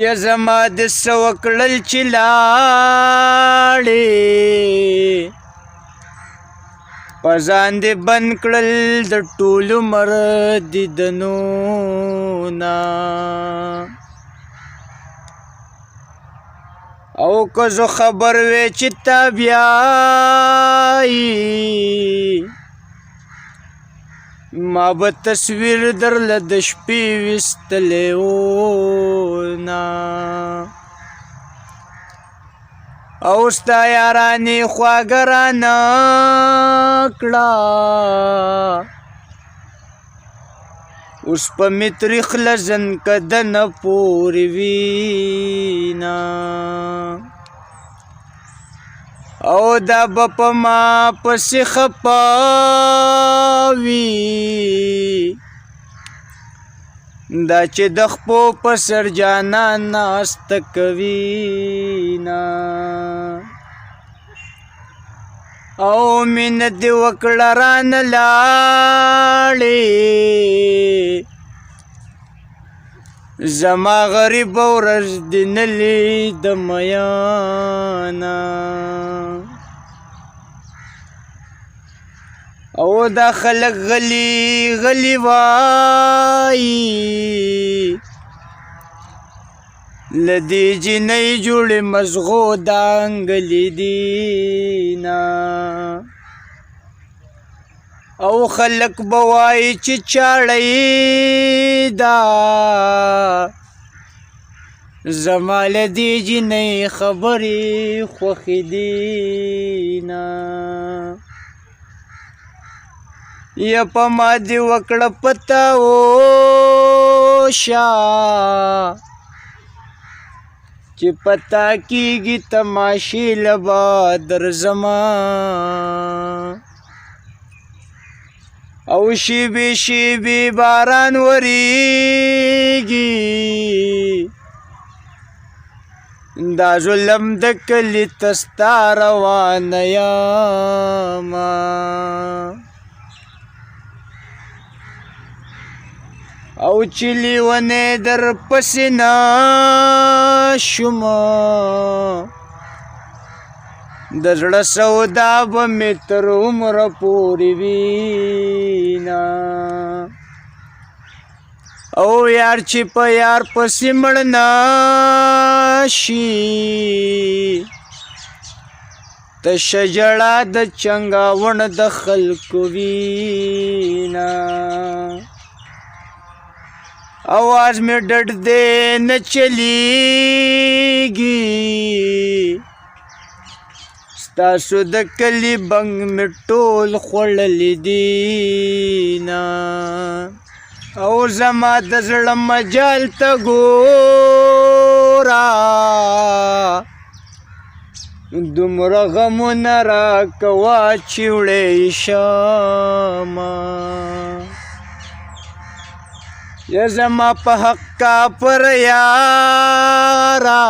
یا زما د څه وکړل چې لاړې په ځان دې بند کړل د ټول عمر دیدنونه او که زه خبر وې چې تا بیایي ما به تصویر درله د شپې ویستلی وونه او ستا یارانې خواږه رانه کړه اوس په مې تریخله زنکه دنه پورې وینه او دا به په ما پسې خپه وي دا چې د خپو په سر جانان ناسته کوینه او مینه دې وکړه رانه لاړې زما غریب ورځ دې نه لید میانه او دا خلک غلی غلی وایي له دې جینۍ جوړې مزغو دانګلې دینه او خلک به وایي چې چاړی ده زما له دې جینۍ خبرې خوښې دینه یا په ما دې وکړه پته اوشه چې پتا کېږي تماشې له به درځمه او شیبې شیبې باران وریږي دا ظلم د کلي ته ستا روانه یمه او چې لیونی در پسې نه شومه د زړه سودا به مې تر عمره پورې وینه او یار چې په یار پسې مړ نه شي تشه ژړا د چنګاون د خلکو وینه आवाज में डट दे न चलेगी ستاسو د کلی بنګ مې ټول خوړلي دینه او زما د زړه مجال ته ګوره دومره غمونه راکوه چې وړی شمه یا زما په حق کافر یارا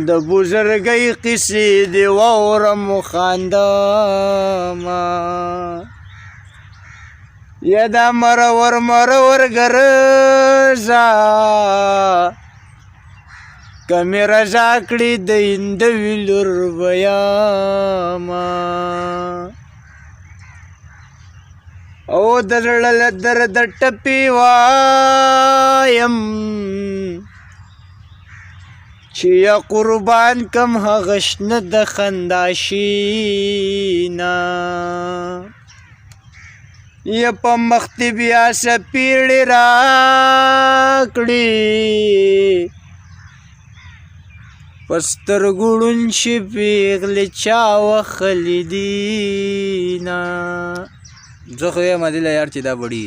د بزرګۍ قصې دې واورم خاندمه یا دا مرور مرور ګرځه که مې رضا کړي د هندوي لور به یمه او د زړه له درده ټپې وایم چې یا قربان کم هغه شنه د خندا شینه یا په مخ دې بیا څپېړې راکړي په سترګو ړوند شي پېغلې چا وهلې دینه زه خو یم عادله یار چې دا بړي